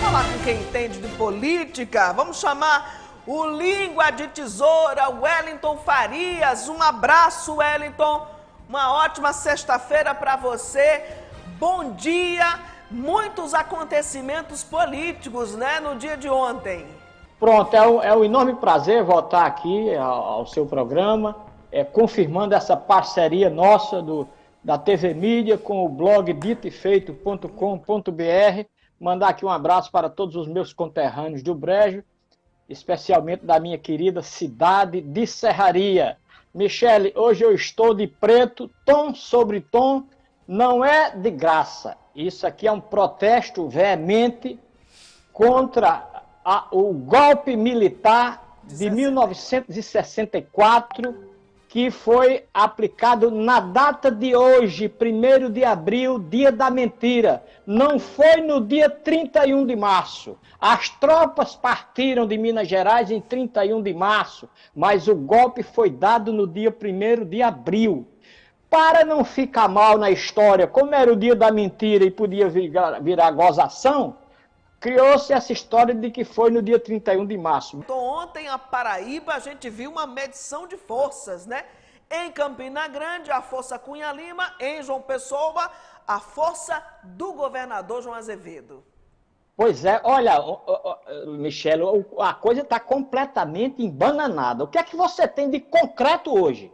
falar com quem entende de política. Vamos chamar o língua de tesoura, Wellington Farias. Um abraço, Wellington. Uma ótima sexta-feira para você. Bom dia. Muitos acontecimentos políticos, né, no dia de ontem. Pronto, é um enorme prazer voltar aqui ao seu programa, confirmando essa parceria nossa da TV Mídia com o blog ditoefeito.com.br. Mandar aqui um abraço para todos os meus conterrâneos do Brejo, especialmente da minha querida cidade de Serraria. Michele, hoje eu estou de preto, tom sobre tom, não é de graça. Isso aqui é um protesto veemente contra o golpe militar de 1964, que foi aplicado na data de hoje, 1º de abril, dia da mentira. Não foi no dia 31 de março. As tropas partiram de Minas Gerais em 31 de março, mas o golpe foi dado no dia 1º de abril. Para não ficar mal na história, como era o dia da mentira e podia virar gozação, criou-se essa história de que foi no dia 31 de março. Então, ontem, a Paraíba, a gente viu uma medição de forças, né? Em Campina Grande, a Força Cunha Lima. Em João Pessoa, a força do governador João Azevedo. Pois é, olha, Michele, a coisa está completamente embananada. O que é que você tem de concreto hoje?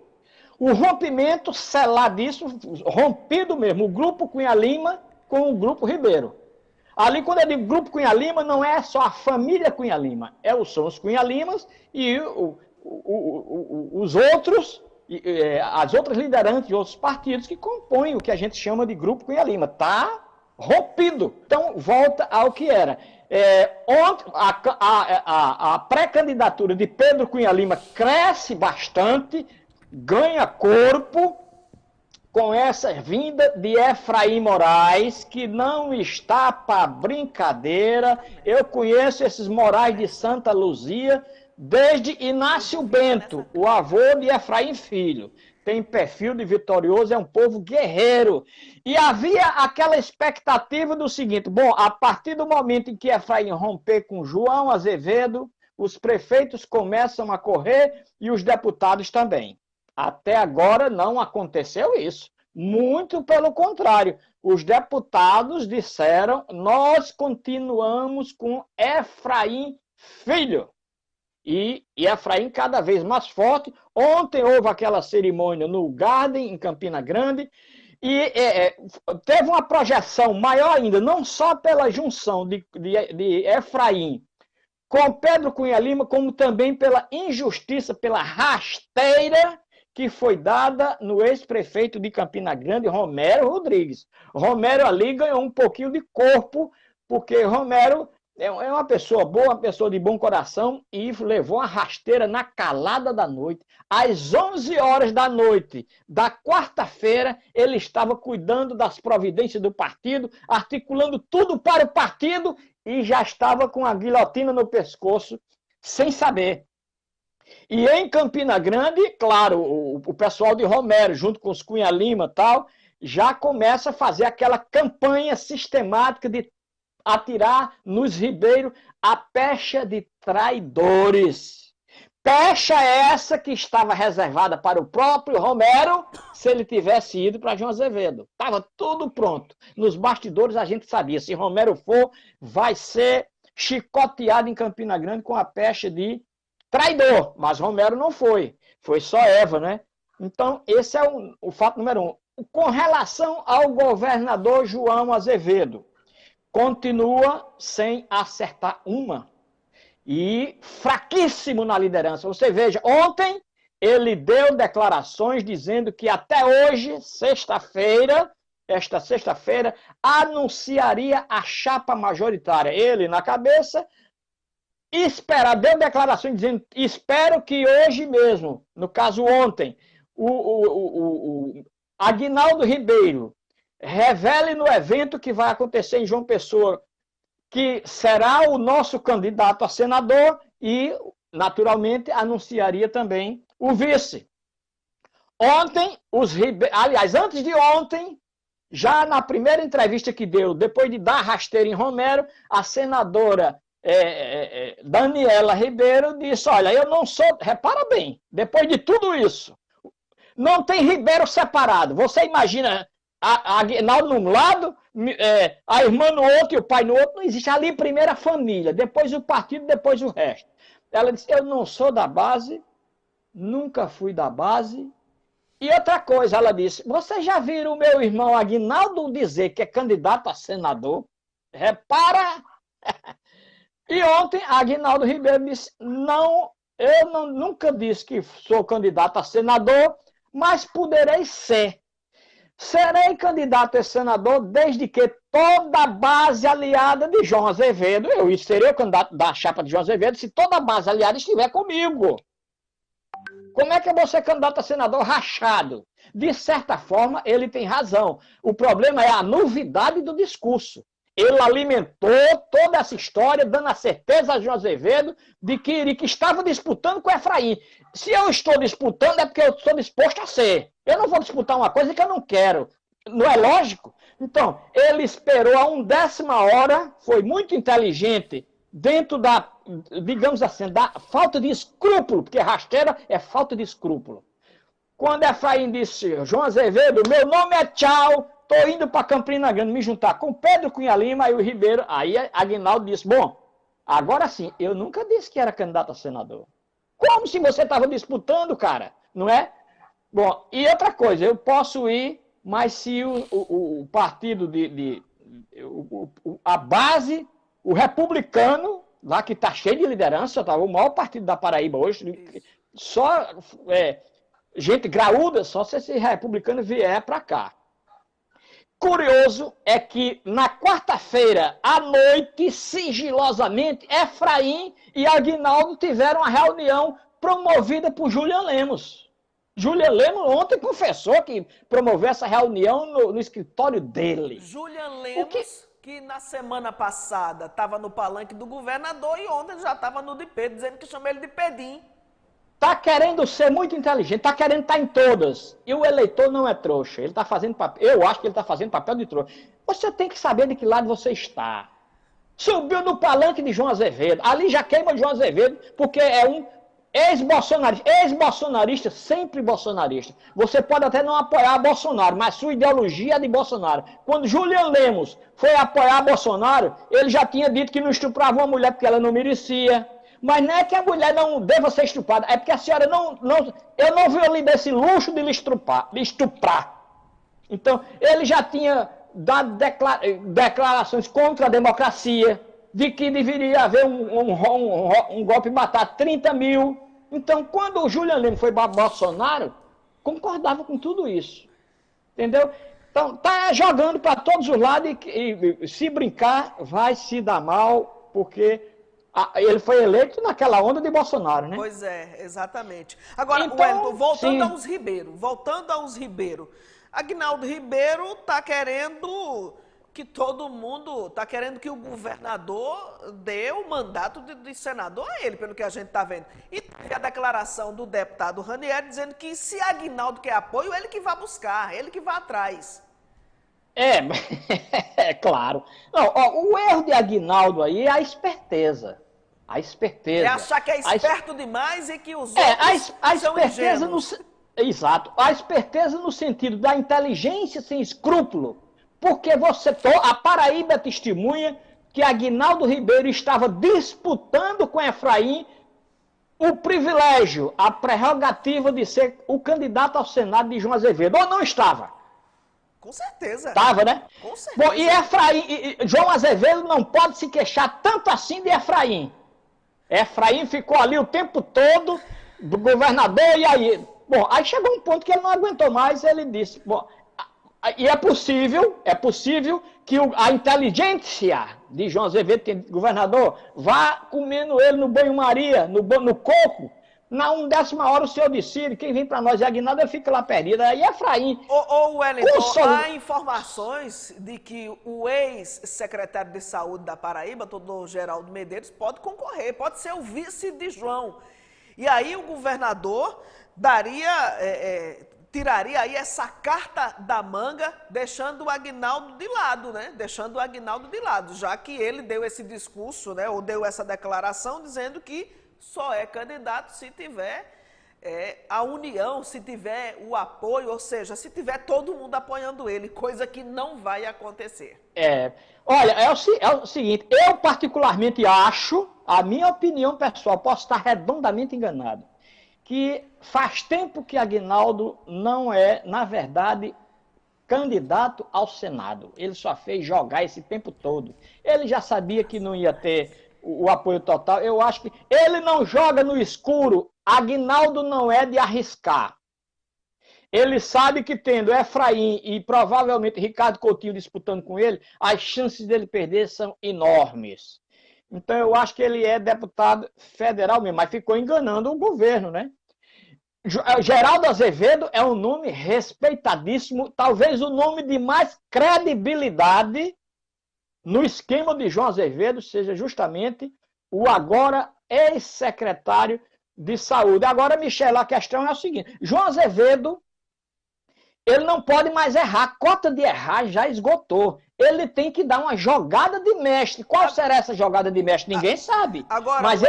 O rompimento seladíssimo, rompido mesmo, o Grupo Cunha Lima com o Grupo Ribeiro. Ali, quando eu digo Grupo Cunha Lima, não é só a família Cunha Lima, são os Cunha Limas e os outros, as outras lideranças de outros partidos que compõem o que a gente chama de Grupo Cunha Lima. Está rompido. Então, volta ao que era. Ontem, a pré-candidatura de Pedro Cunha Lima cresce bastante, ganha corpo, com essa vinda de Efraim Moraes, que não está para brincadeira. Eu conheço esses Moraes de Santa Luzia desde Inácio Bento, o avô de Efraim Filho. Tem perfil de vitorioso, é um povo guerreiro. E havia aquela expectativa do seguinte: bom, a partir do momento em que Efraim romper com João Azevedo, os prefeitos começam a correr e os deputados também. Até agora não aconteceu isso. Muito pelo contrário. Os deputados disseram: nós continuamos com Efraim Filho. E Efraim cada vez mais forte. Ontem houve aquela cerimônia no Garden, em Campina Grande, e teve uma projeção maior ainda, não só pela junção de Efraim com Pedro Cunha Lima, como também pela injustiça, pela rasteira que foi dada no ex-prefeito de Campina Grande, Romero Rodrigues. Romero ali ganhou um pouquinho de corpo, porque Romero é uma pessoa boa, uma pessoa de bom coração, e levou uma rasteira na calada da noite. Às 11 horas da noite da quarta-feira, ele estava cuidando das providências do partido, articulando tudo para o partido, e já estava com a guilhotina no pescoço, sem saber. E em Campina Grande, claro, o pessoal de Romero, junto com os Cunha Lima e tal, já começa a fazer aquela campanha sistemática de atirar nos ribeiros a pecha de traidores. Pecha essa que estava reservada para o próprio Romero, se ele tivesse ido para João Azevedo. Estava tudo pronto. Nos bastidores a gente sabia, se Romero for, vai ser chicoteado em Campina Grande com a pecha de traidor, mas Romero não foi. Foi só Eva, né? Então, esse é o fato número 1. Com relação ao governador João Azevedo, continua sem acertar uma. E fraquíssimo na liderança. Você veja, ontem ele deu declarações dizendo que até hoje, esta sexta-feira, anunciaria a chapa majoritária. Ele na cabeça, deu declarações dizendo: espero que hoje mesmo, no caso ontem, o Aguinaldo Ribeiro revele no evento que vai acontecer em João Pessoa que será o nosso candidato a senador e, naturalmente, anunciaria também o vice. Ontem, antes de ontem, Já na primeira entrevista que deu, depois de dar rasteira em Romero, a senadora Daniela Ribeiro disse, olha, eu não sou... Repara bem, depois de tudo isso, não tem Ribeiro separado. Você imagina a Aguinaldo num lado, a irmã no outro e o pai no outro. Não existe ali primeiro a família, depois o partido, depois o resto. Ela disse, eu não sou da base, nunca fui da base. E outra coisa, ela disse, vocês já viram o meu irmão Aguinaldo dizer que é candidato a senador? Repara! E ontem, Aguinaldo Ribeiro disse, não, nunca disse que sou candidato a senador, mas poderei ser. Serei candidato a senador desde que toda a base aliada de João Azevedo, eu seria o candidato da chapa de João Azevedo se toda a base aliada estiver comigo. Como é que eu vou ser candidato a senador rachado? De certa forma, ele tem razão. O problema é a novidade do discurso. Ele alimentou toda essa história, dando a certeza a João Azevedo de que estava disputando com Efraim. Se eu estou disputando, é porque eu estou disposto a ser. Eu não vou disputar uma coisa que eu não quero. Não é lógico? Então, ele esperou a 1/10 hora, foi muito inteligente, dentro da, digamos assim, da falta de escrúpulo, porque rasteira é falta de escrúpulo. Quando Efraim disse, João Azevedo, meu nome é tchau, estou indo para Campina Grande me juntar com Pedro Cunha Lima e o Ribeiro. Aí Aguinaldo disse, bom, agora sim, eu nunca disse que era candidato a senador. Como se você estava disputando, cara, não é? Bom, e outra coisa, eu posso ir, mas se o partido a base, o republicano, lá que está cheio de liderança, tá, o maior partido da Paraíba hoje, só gente graúda, só se esse republicano vier para cá. Curioso é que na quarta-feira à noite, sigilosamente, Efraim e Aguinaldo tiveram uma reunião promovida por Julian Lemos. Julian Lemos ontem confessou que promoveu essa reunião no escritório dele. Julian Lemos, que na semana passada estava no palanque do governador e ontem já estava no de Pedro, dizendo que chama ele de Pedim. Está querendo ser muito inteligente, está querendo estar em todas. E o eleitor não é trouxa. Ele está fazendo papel. Eu acho que ele está fazendo papel de trouxa. Você tem que saber de que lado você está. Subiu no palanque de João Azevedo. Ali já queima João Azevedo, porque é um ex-bolsonarista. Ex-bolsonarista, sempre bolsonarista. Você pode até não apoiar Bolsonaro, mas sua ideologia é de Bolsonaro. Quando Julian Lemos foi apoiar Bolsonaro, ele já tinha dito que não estuprava uma mulher porque ela não merecia. Mas não é que a mulher não deva ser estuprada, é porque a senhora eu não viu ali desse luxo de lhe estuprar. Então, ele já tinha dado declarações contra a democracia, de que deveria haver um golpe e matar 30 mil. Então, quando o Julian Lemos foi para Bolsonaro, concordava com tudo isso. Entendeu? Então, tá jogando para todos os lados e se brincar, vai se dar mal, porque... ele foi eleito naquela onda de Bolsonaro, né? Pois é, exatamente. Agora, então, Wellington, voltando aos Ribeiro. Aguinaldo Ribeiro está querendo que todo mundo, está querendo que o governador dê o mandato de senador a ele, pelo que a gente está vendo. E teve a declaração do deputado Ranieri dizendo que se Aguinaldo quer apoio, ele que vai buscar, ele que vai atrás. É claro. Não, o erro de Aguinaldo aí é a esperteza. A esperteza. É achar que é esperto demais e que os outros são ingênuos. Exato. A esperteza no sentido da inteligência sem escrúpulo. Porque a Paraíba testemunha que Aguinaldo Ribeiro estava disputando com Efraim o privilégio, a prerrogativa de ser o candidato ao Senado de João Azevedo. Ou não estava? Com certeza. Estava, né? Com certeza. Bom, e Efraim, João Azevedo não pode se queixar tanto assim de Efraim. Efraim ficou ali o tempo todo, do governador, e aí... Bom, aí chegou um ponto que ele não aguentou mais, ele disse... Bom, e é possível que a inteligência de João Azevedo, que é governador, vá comendo ele no banho-maria, no coco. Na 1/10 hora o senhor decide, quem vem para nós é Aguinaldo, ele fica lá perdido. Aí Efraim... Ô Wellington, há informações de que o ex-secretário de Saúde da Paraíba, doutor Geraldo Medeiros, pode concorrer, pode ser o vice de João. E aí o governador tiraria aí essa carta da manga, deixando o Aguinaldo de lado, né? Deixando o Aguinaldo de lado, já que ele deu esse discurso, né? Ou deu essa declaração dizendo que só é candidato se tiver a união, se tiver o apoio, ou seja, se tiver todo mundo apoiando ele, coisa que não vai acontecer. Olha, é o seguinte, eu particularmente acho, a minha opinião pessoal, posso estar redondamente enganado, que faz tempo que Aguinaldo não é, na verdade, candidato ao Senado. Ele só fez jogar esse tempo todo. Ele já sabia que não ia ter o apoio total. Eu acho que ele não joga no escuro. Aguinaldo não é de arriscar. Ele sabe que tendo Efraim e provavelmente Ricardo Coutinho disputando com ele, as chances dele perder são enormes. Então eu acho que ele é deputado federal mesmo, mas ficou enganando o governo, né? Geraldo Azevedo é um nome respeitadíssimo, talvez o nome de mais credibilidade no esquema de João Azevedo seja justamente o agora ex-secretário de Saúde. Agora, Michel, a questão é o seguinte, João Azevedo, ele não pode mais errar, a cota de errar já esgotou. Ele tem que dar uma jogada de mestre. Qual será essa jogada de mestre? Ninguém sabe. Agora, mas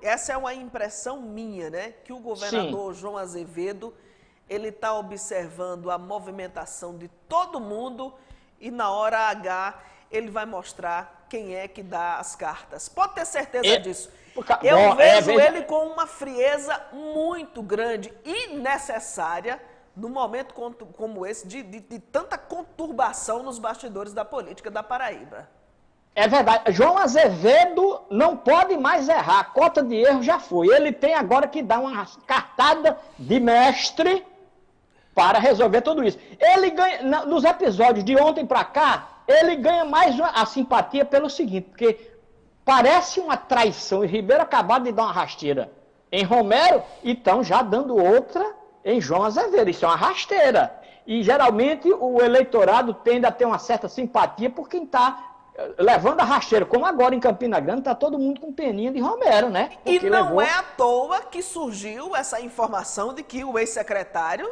essa é uma impressão minha, né? Que o governador João Azevedo, ele está observando a movimentação de todo mundo e na hora H ele vai mostrar quem é que dá as cartas. Pode ter certeza disso. Eu vejo ele com uma frieza muito grande e necessária num momento como esse, de tanta conturbação nos bastidores da política da Paraíba. É verdade. João Azevedo não pode mais errar. A cota de erro já foi. Ele tem agora que dar uma cartada de mestre para resolver tudo isso. Ele ganha, nos episódios de ontem para cá, ele ganha mais a simpatia pelo seguinte, porque parece uma traição. E Ribeiro acabado de dar uma rasteira em Romero, e estão já dando outra em João Azevedo. Isso é uma rasteira. E geralmente o eleitorado tende a ter uma certa simpatia por quem está levando a rasteira. Como agora em Campina Grande está todo mundo com peninha de Romero, né? Porque e não é à toa que surgiu essa informação de que o ex-secretário,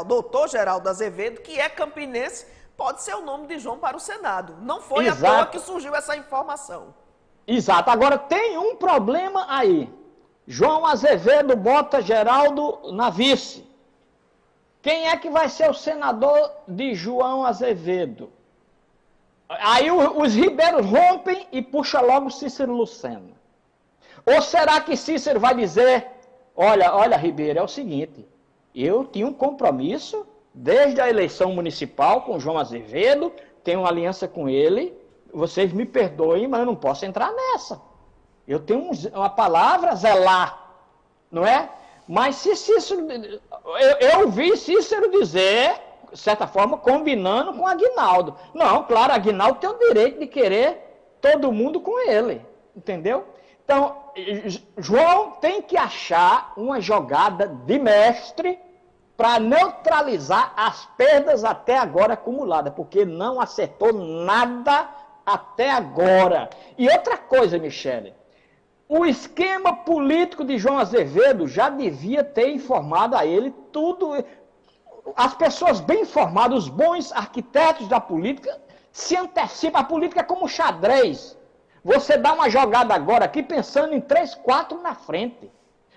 doutor Geraldo Azevedo, que é campinense, pode ser o nome de João para o Senado. Não foi à toa que surgiu essa informação. Exato. Agora tem um problema aí. João Azevedo bota Geraldo na vice. Quem é que vai ser o senador de João Azevedo? Aí os ribeiros rompem e puxa logo Cícero Lucena. Ou será que Cícero vai dizer, olha Ribeiro, é o seguinte, eu tinha um compromisso desde a eleição municipal com João Azevedo, tenho uma aliança com ele, vocês me perdoem, mas eu não posso entrar nessa. Eu tenho uma palavra, zelar, não é? Mas se Cícero, eu ouvi Cícero dizer, de certa forma, combinando com Aguinaldo. Não, claro, Aguinaldo tem o direito de querer todo mundo com ele, entendeu? Então, João tem que achar uma jogada de mestre para neutralizar as perdas até agora acumuladas, porque não acertou nada até agora. E outra coisa, Michele, o esquema político de João Azevedo já devia ter informado a ele tudo. As pessoas bem informadas, os bons arquitetos da política, se antecipam. A política é como xadrez. Você dá uma jogada agora aqui pensando em 3, 4 na frente.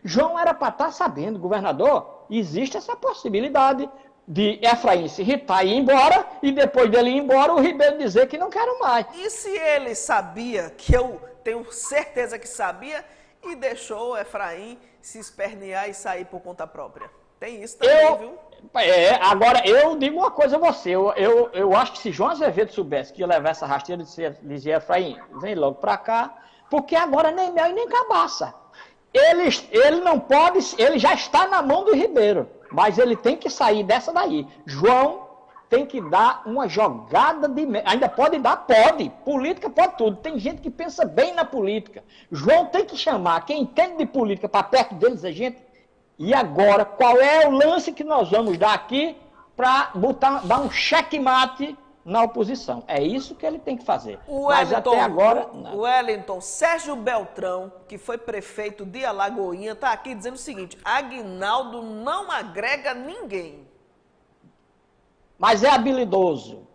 João era para estar sabendo, governador, existe essa possibilidade de Efraim se irritar e ir embora, e depois dele ir embora, o Ribeiro dizer que não quero mais. E se ele sabia, que eu tenho certeza que sabia, e deixou Efraim se espernear e sair por conta própria? Tem isso também, viu? Agora, eu digo uma coisa a você, eu acho que se João Azevedo soubesse que ia levar essa rasteira, dizia Efraim, vem logo pra cá, porque agora nem mel e nem cabaça. Ele não pode, ele já está na mão do Ribeiro, mas ele tem que sair dessa daí. João tem que dar uma jogada de... Ainda pode dar? Pode. Política pode tudo. Tem gente que pensa bem na política. João tem que chamar quem entende de política para perto deles, a gente... E agora, qual é o lance que nós vamos dar aqui para dar um checkmate na oposição. É isso que ele tem que fazer. O Mas Wellington, até agora... o Wellington, Sérgio Beltrão, que foi prefeito de Alagoinha, está aqui dizendo o seguinte: Aguinaldo não agrega ninguém. Mas é habilidoso.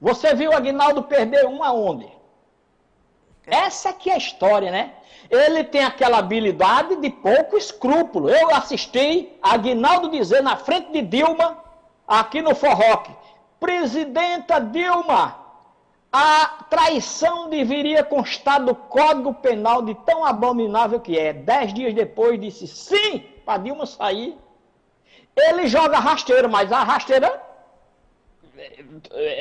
Você viu o Aguinaldo perder um aonde? Essa que é a história, né? Ele tem aquela habilidade de pouco escrúpulo. Eu assisti a Aguinaldo dizer na frente de Dilma, aqui no Forroque: Presidenta Dilma, a traição deveria constar do Código Penal de tão abominável que é. 10 dias depois disse sim para Dilma sair. Ele joga rasteira, mas a rasteira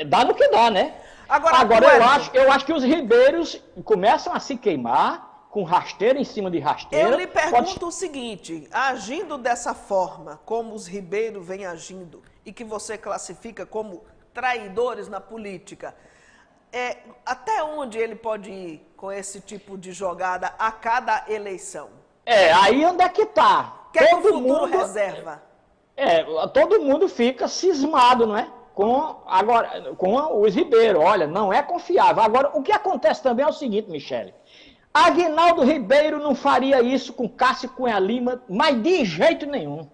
dá no que dá, né? Agora eu acho que os ribeiros começam a se queimar com rasteira em cima de rasteira. Eu lhe pergunto o seguinte: agindo dessa forma, como os ribeiros vêm agindo, e que você classifica como traidores na política, até onde ele pode ir com esse tipo de jogada a cada eleição? Aí onde é que está? O que é que o futuro reserva? Todo mundo fica cismado, não é? Com os ribeiros. Olha, não é confiável. Agora, o que acontece também é o seguinte, Michele: Aguinaldo Ribeiro não faria isso com Cássio Cunha Lima, mas de jeito nenhum.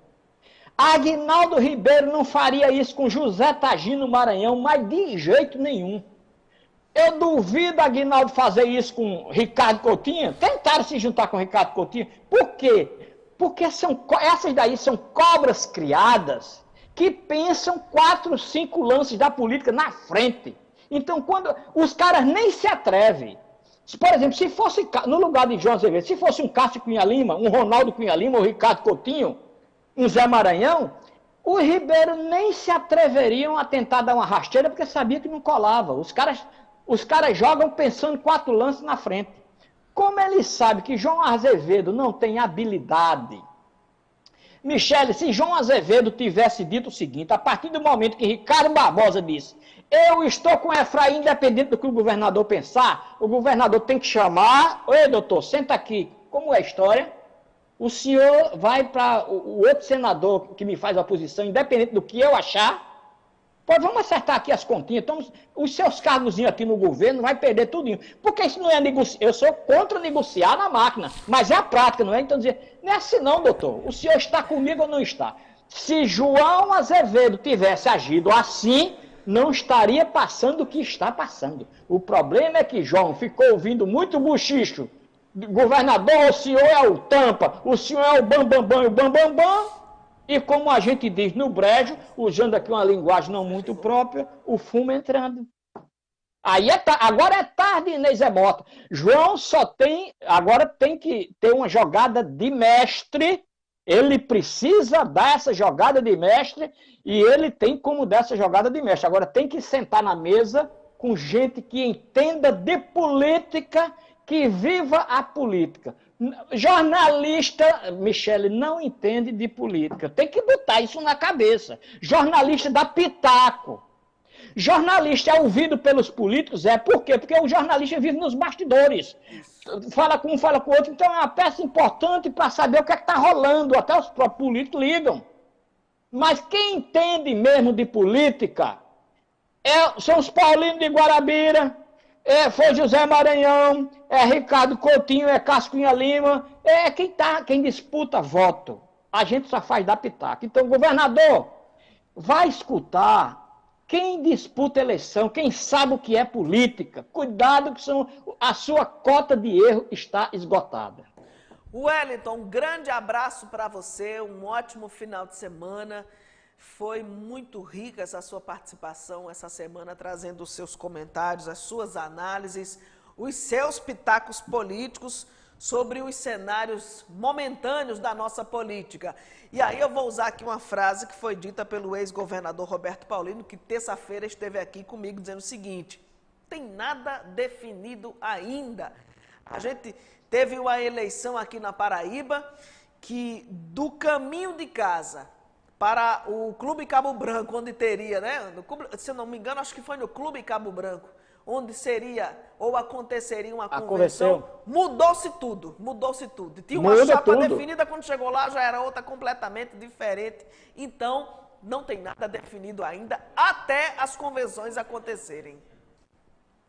Aguinaldo Ribeiro não faria isso com José Tagino Maranhão, mas de jeito nenhum. Eu duvido Aguinaldo fazer isso com Ricardo Coutinho. Tentaram se juntar com Ricardo Coutinho. Por quê? Porque essas daí são cobras criadas que pensam 4, 5 lances da política na frente. Então, quando os caras nem se atrevem. Por exemplo, se fosse, no lugar de João Azevedo, se fosse um Cássio Cunha Lima, um Ronaldo Cunha Lima, um Ricardo Coutinho, um Zé Maranhão, os ribeiros nem se atreveriam a tentar dar uma rasteira, porque sabia que não colava. Os caras jogam pensando 4 lances na frente. Como ele sabe que João Azevedo não tem habilidade... Michele, se João Azevedo tivesse dito o seguinte: a partir do momento que Ricardo Barbosa disse, eu estou com Efraim, independente do que o governador pensar, o governador tem que chamar: oi, doutor, senta aqui. Como é a história? O senhor vai para o outro senador que me faz a oposição, independente do que eu achar. Pois vamos acertar aqui as continhas. Então, os seus cargozinhos aqui no governo vai perder tudinho. Porque isso não é negociar. Eu sou contra negociar na máquina, mas é a prática, não é? Então, dizer, não é assim não, doutor. O senhor está comigo ou não está? Se João Azevedo tivesse agido assim, não estaria passando o que está passando. O problema é que João ficou ouvindo muito buchicho. Governador, o senhor é o tampa, o senhor é o bambambam e o bambambam. E como a gente diz no brejo, usando aqui uma linguagem não muito própria, o fumo entrando. Agora é tarde, Inês Mota. João agora tem que ter uma jogada de mestre. Ele precisa dar essa jogada de mestre e ele tem como dar essa jogada de mestre. Agora tem que sentar na mesa com gente que entenda de política, que viva a política. Jornalista, Michele, não entende de política. Tem que botar isso na cabeça. Jornalista dá pitaco. Jornalista é ouvido pelos políticos, por quê? Porque o jornalista vive nos bastidores. Fala com um, fala com o outro. Então é uma peça importante para saber o que é que está rolando. Até os próprios políticos ligam. Mas quem entende mesmo de política são os paulinos de Guarabira, foi José Maranhão, Ricardo Coutinho, Cássio Cunha Lima, quem disputa voto. A gente só faz dar pitaco. Então, governador, vai escutar quem disputa eleição, quem sabe o que é política. Cuidado que a sua cota de erro está esgotada. Wellington, um grande abraço para você, um ótimo final de semana. Foi muito rica essa sua participação essa semana, trazendo os seus comentários, as suas análises, os seus pitacos políticos sobre os cenários momentâneos da nossa política. E aí eu vou usar aqui uma frase que foi dita pelo ex-governador Roberto Paulino, que terça-feira esteve aqui comigo dizendo o seguinte: tem nada definido ainda. A gente teve uma eleição aqui na Paraíba que do caminho de casa para o Clube Cabo Branco, onde teria, né? Se eu não me engano, acho que foi no Clube Cabo Branco, onde seria ou aconteceria uma convenção, mudou-se tudo, mudou-se tudo. Tinha uma chapa definida, quando chegou lá já era outra completamente diferente. Então, não tem nada definido ainda até as convenções acontecerem.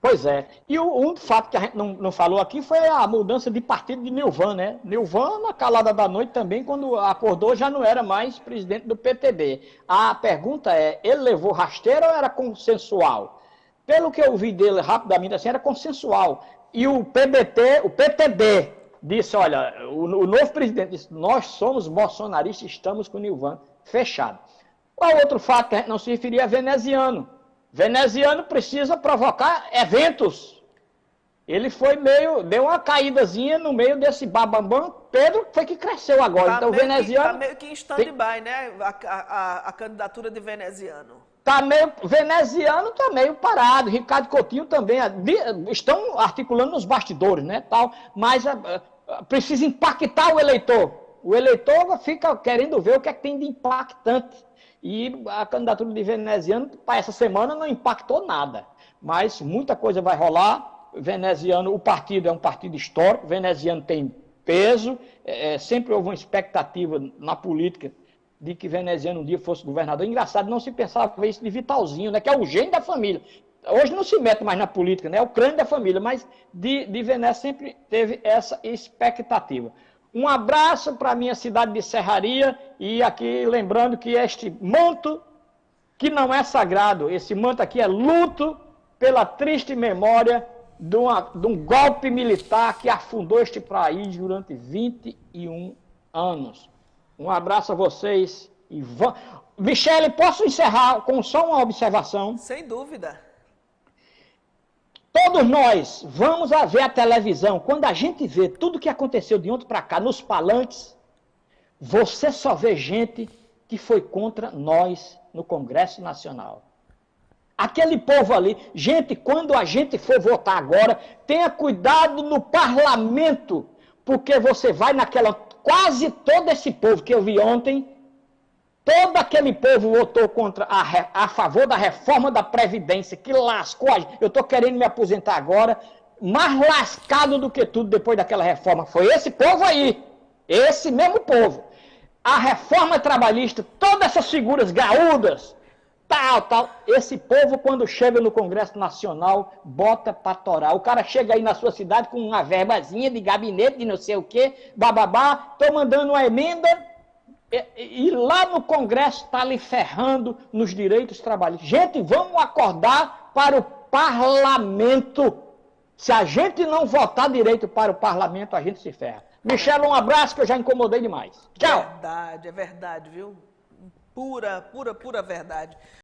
Pois é. E um fato que a gente não falou aqui foi a mudança de partido de Nilvan, né? Nilvan, na calada da noite também, quando acordou, já não era mais presidente do PTB. A pergunta é, ele levou rasteira ou era consensual? Pelo que eu vi dele rapidamente assim, era consensual. E o PTB, disse, olha, o novo presidente disse, nós somos bolsonaristas, estamos com o Nilvan fechado. Qual outro fato que a gente não se referia é veneziano. Veneziano precisa provocar eventos. Ele deu uma caídazinha no meio desse babambam. Pedro foi que cresceu agora. Tá, então, veneziano. Tá meio que em stand-by, né? A candidatura de veneziano. Veneziano está meio parado. Ricardo Coutinho também. Estão articulando nos bastidores, né? Tal, mas precisa impactar o eleitor. O eleitor fica querendo ver o que é que tem de impactante. E a candidatura de veneziano, para essa semana, não impactou nada. Mas muita coisa vai rolar. Veneziano, o partido é um partido histórico, veneziano tem peso. Sempre houve uma expectativa na política de que veneziano um dia fosse governador. Engraçado, não se pensava isso de Vitalzinho, né, que é o gênio da família. Hoje não se mete mais na política, né, é o crânio da família, mas de Veneza sempre teve essa expectativa. Um abraço para a minha cidade de Serraria e aqui lembrando que este manto, que não é sagrado, esse manto aqui é luto pela triste memória de um golpe militar que afundou este país durante 21 anos. Um abraço a vocês. Michele, posso encerrar com só uma observação? Sem dúvida. Todos nós vamos ver a televisão. Quando a gente vê tudo que aconteceu de ontem para cá nos palanques, você só vê gente que foi contra nós no Congresso Nacional. Aquele povo ali, gente, quando a gente for votar agora, tenha cuidado no parlamento, porque você vai quase todo esse povo que eu vi ontem, todo aquele povo votou a favor da reforma da Previdência, que lascou a gente. Eu estou querendo me aposentar agora, mais lascado do que tudo depois daquela reforma. Foi esse povo aí, esse mesmo povo. A reforma trabalhista, todas essas figuras graúdas, tal. Esse povo, quando chega no Congresso Nacional, bota para torar. O cara chega aí na sua cidade com uma verbazinha de gabinete, de não sei o quê, bababá, estou mandando uma emenda. E lá no Congresso está lhe ferrando nos direitos trabalhistas. Gente, vamos acordar para o parlamento. Se a gente não votar direito para o parlamento, a gente se ferra. Michele, um abraço que eu já incomodei demais. Tchau. É verdade, viu? Pura verdade.